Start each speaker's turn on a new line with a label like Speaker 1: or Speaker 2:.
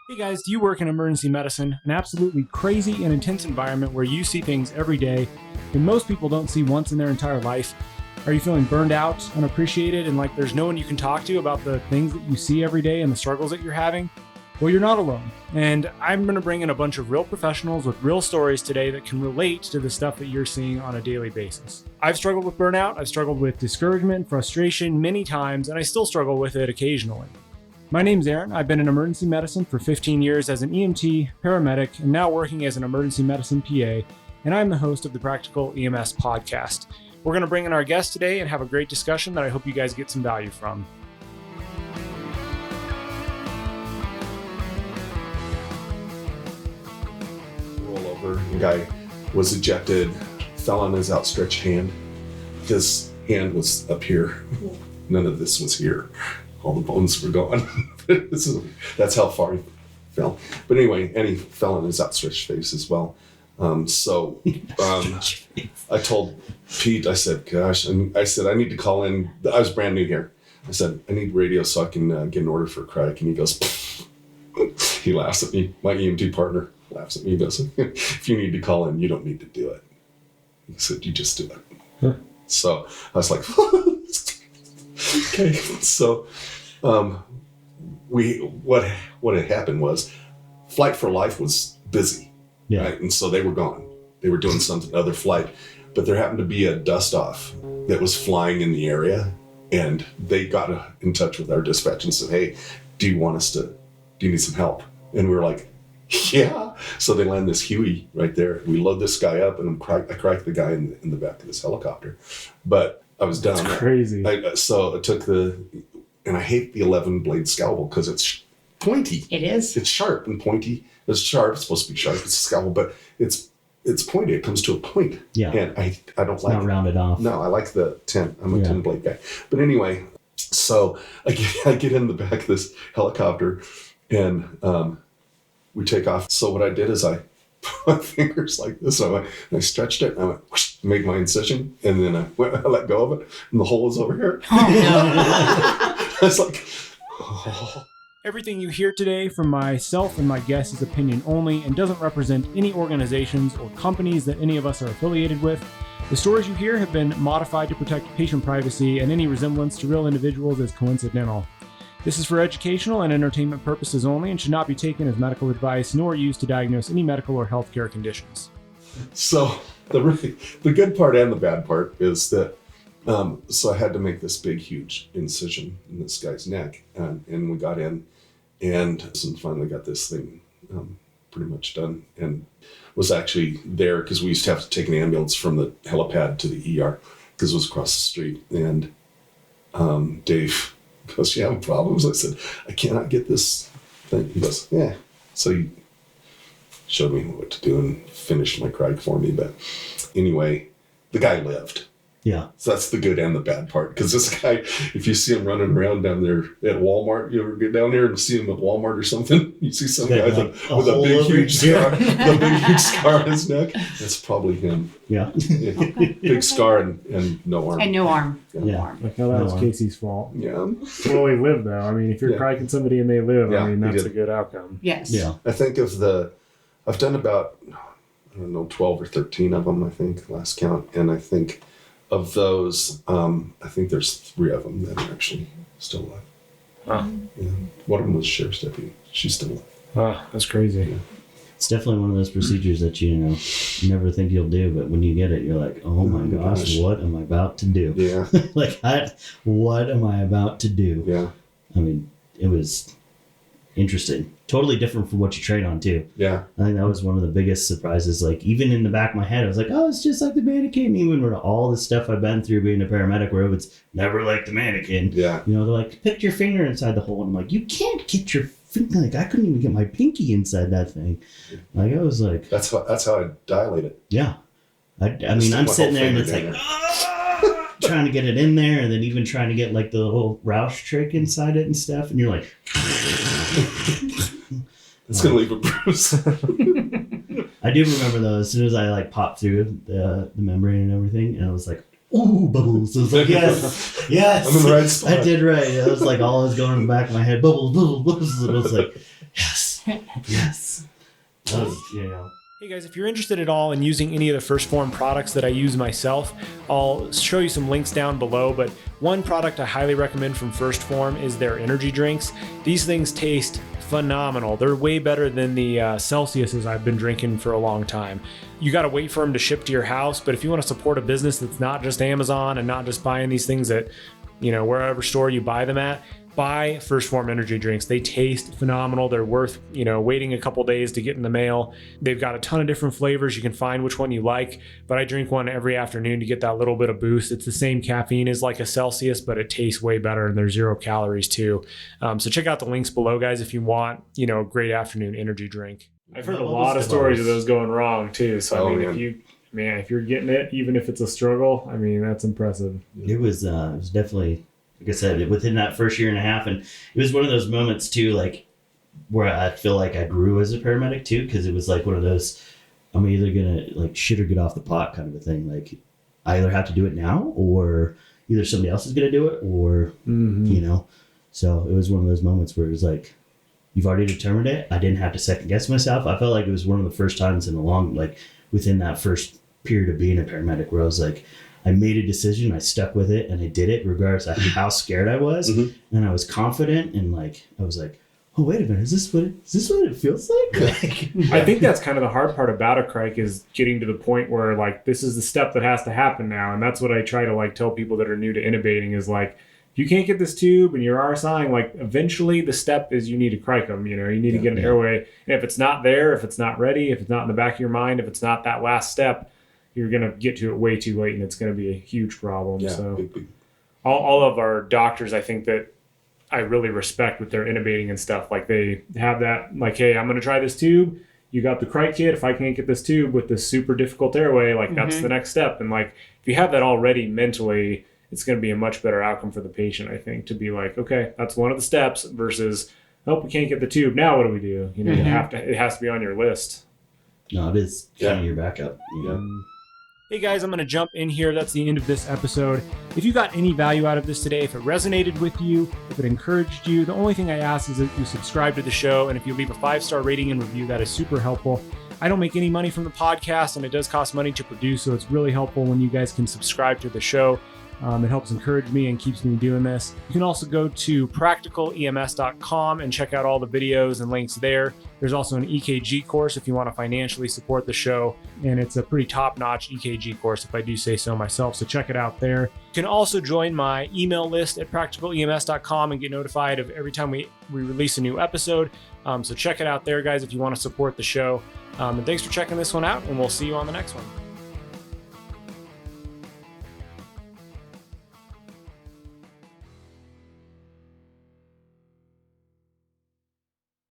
Speaker 1: Hey guys, do you work in emergency medicine? An absolutely crazy and intense environment where you see things every day that most people don't see once in their entire life? Are you feeling burned out, unappreciated, and like there's no one you can talk to about the things that you see every day and the struggles that you're having? Well, you're not alone. And I'm going to bring in a bunch of real professionals with real stories today that can relate to the stuff that you're seeing on a daily basis. I've struggled with burnout, I've struggled with discouragement, frustration many times, and I still struggle with it occasionally. My name's Aaron. I've been in emergency medicine for 15 years as an EMT, paramedic, and now working as an emergency medicine PA, and I'm the host of the Practical EMS podcast. We're going to bring in our guest today and have a great discussion that I hope you guys get some value from.
Speaker 2: Rollover, the guy was ejected, fell on his outstretched hand. His hand was up here. None of this was here. All the bones were gone. That's how far he fell. But anyway, and he fell on his outstretched face as well. I told Pete, I said, gosh, and I said, I need to call in. I was brand new here. I said, I need radio so I can get an order for a cric. And he goes, he laughs at me. My EMT partner laughs at me. He goes, if you need to call in, you don't need to do it. He said, you just do it. Huh. So I was like, okay. So what had happened was Flight for Life was busy, right? And so they were gone. They were doing another flight, but there happened to be a dust off that was flying in the area, and they got in touch with our dispatch and said, hey, do you need some help? And we were like, yeah. So they land this Huey right there. We load this guy up, and I cracked the guy in the back of this helicopter. But I was done.
Speaker 1: That's crazy.
Speaker 2: So I took and I hate the 11 blade scalpel because it's pointy.
Speaker 3: It is.
Speaker 2: It's sharp and pointy. It's sharp. It's supposed to be sharp. It's a scalpel, but it's pointy. It comes to a point. Yeah. And I don't
Speaker 4: it's
Speaker 2: like
Speaker 4: not rounded off.
Speaker 2: No, I like the 10. I'm a 10 blade guy. But anyway, so I get in the back of this helicopter and we take off. So what I did is I put my fingers like this. And I stretched it and I went, whoosh, made my incision, and then I let go of it, and the hole was over here. Oh, no. I was like, oh.
Speaker 1: Everything you hear today from myself and my guests is opinion only and doesn't represent any organizations or companies that any of us are affiliated with. The stories you hear have been modified to protect patient privacy, and any resemblance to real individuals is coincidental. This is for educational and entertainment purposes only and should not be taken as medical advice nor used to diagnose any medical or healthcare conditions.
Speaker 2: So the good part and the bad part is that so I had to make this big, huge incision in this guy's neck, and we got in and finally got this thing pretty much done, and was actually there because we used to have to take an ambulance from the helipad to the ER because it was across the street. And Dave goes, you having problems? I said, I cannot get this thing. He goes, yeah. So he showed me what to do and finished my cric for me. But anyway, the guy lived.
Speaker 4: Yeah.
Speaker 2: So that's the good and the bad part. Because this guy, if you see him running around down there at Walmart, you ever get down there and see him at Walmart or something, you see some guy with a big, huge scar, the big, huge scar on his neck. That's probably him.
Speaker 4: Yeah.
Speaker 2: Big scar and no arm.
Speaker 3: And no arm.
Speaker 2: Yeah.
Speaker 3: No arm.
Speaker 1: Like, that was Casey's fault.
Speaker 2: Yeah.
Speaker 1: Well, he lived though. I mean, if you're cricing somebody and they live, I mean, that's a good outcome.
Speaker 3: Yes.
Speaker 4: Yeah.
Speaker 2: I think I've done about, 12 or 13 of them, I think, last count. And I think of those, I think there's 3 of them that are actually still alive.
Speaker 1: Huh.
Speaker 2: Yeah. One of them was sheriff's deputy. She's still alive.
Speaker 1: Oh, that's crazy.
Speaker 2: Yeah.
Speaker 4: It's definitely one of those procedures that you never think you'll do, but when you get it, you're like, oh my gosh, what am I about to do?
Speaker 2: Yeah.
Speaker 4: What am I about to do?
Speaker 2: Yeah.
Speaker 4: I mean, it was interesting. Totally different from what you train on too.
Speaker 2: Yeah.
Speaker 4: I think that was one of the biggest surprises. Like, even in the back of my head, I was like, oh, it's just like the mannequin. Even with all the stuff I've been through being a paramedic, where it's never like the mannequin.
Speaker 2: Yeah.
Speaker 4: They're like, pick your finger inside the hole. And I'm like, you can't get your finger. Like, I couldn't even get my pinky inside that thing. Like, I was like,
Speaker 2: that's how I dilate it.
Speaker 4: Yeah. I mean, I'm sitting there and it's like, trying to get it in there, and then even trying to get like the little Roush trick inside it and stuff. And you're like,
Speaker 2: it's going to leave a bruise.
Speaker 4: I do remember though, as soon as I like popped through the membrane and everything, and I was like, ooh, bubbles. I was like, yes.
Speaker 2: I'm in the right spot.
Speaker 4: I did right. It was like all was going in the back of my head, bubbles, bubbles, bubbles. And I was like, yes. Yes. That was,
Speaker 1: Hey guys, if you're interested at all in using any of the First Form products that I use myself, I'll show you some links down below, but one product I highly recommend from First Form is their energy drinks. These things taste phenomenal. They're way better than the Celsiuses I've been drinking for a long time. You got to wait for them to ship to your house, but if you want to support a business that's not just Amazon and not just buying these things at, wherever store you buy them at, buy First Form energy drinks. They taste phenomenal. They're worth, waiting a couple days to get in the mail. They've got a ton of different flavors. You can find which one you like, but I drink one every afternoon to get that little bit of boost. It's the same caffeine as like a Celsius, but it tastes way better and there's 0 calories too. So check out the links below, guys, if you want, a great afternoon energy drink. I've heard a lot of stories of those going wrong too. So if you're getting it, even if it's a struggle, that's impressive.
Speaker 4: It was definitely, like I said, within that first year and a half. And it was one of those moments too, like where I feel like I grew as a paramedic too, because it was like one of those, I'm either gonna like shit or get off the pot kind of a thing. Like I either have to do it now, or either somebody else is gonna do it, or So it was one of those moments where it was like, you've already determined it. I didn't have to second guess myself. I felt like it was one of the first times in a long, like within that first period of being a paramedic, where I was like, I made a decision, I stuck with it, and I did it regardless of how scared I was. Mm-hmm. And I was confident, and I was like, oh, wait a minute, is this what it feels like?
Speaker 1: I think that's kind of the hard part about a cric, is getting to the point where like, this is the step that has to happen now. And that's what I try to like tell people that are new to intubating is like, if you can't get this tube and you're RSIing, like eventually the step is you need to cric them, you need to get an airway. And if it's not there, if it's not ready, if it's not in the back of your mind, if it's not that last step, you're going to get to it way too late and it's going to be a huge problem.
Speaker 2: Yeah,
Speaker 1: so all of our doctors, I think that I really respect with their intubating and stuff. Like they have that, like, hey, I'm going to try this tube. You got the cric kit. If I can't get this tube with this super difficult airway, like that's the next step. And like, if you have that already mentally, it's going to be a much better outcome for the patient, I think, to be like, okay, that's one of the steps versus, oh, we can't get the tube. Now what do we do? You it has to be on your list.
Speaker 4: No, it is kind of your backup.
Speaker 1: Hey guys, I'm going to jump in here. That's the end of this episode. If you got any value out of this today, if it resonated with you, if it encouraged you, the only thing I ask is that you subscribe to the show. And if you leave a 5-star rating and review, that is super helpful. I don't make any money from the podcast, and it does cost money to produce. So it's really helpful when you guys can subscribe to the show. It helps encourage me and keeps me doing this. You can also go to practicalems.com and check out all the videos and links there. There's also an EKG course if you want to financially support the show. And it's a pretty top-notch EKG course, if I do say so myself. So check it out there. You can also join my email list at practicalems.com and get notified of every time we release a new episode. So check it out there, guys, if you want to support the show. And thanks for checking this one out, and we'll see you on the next one.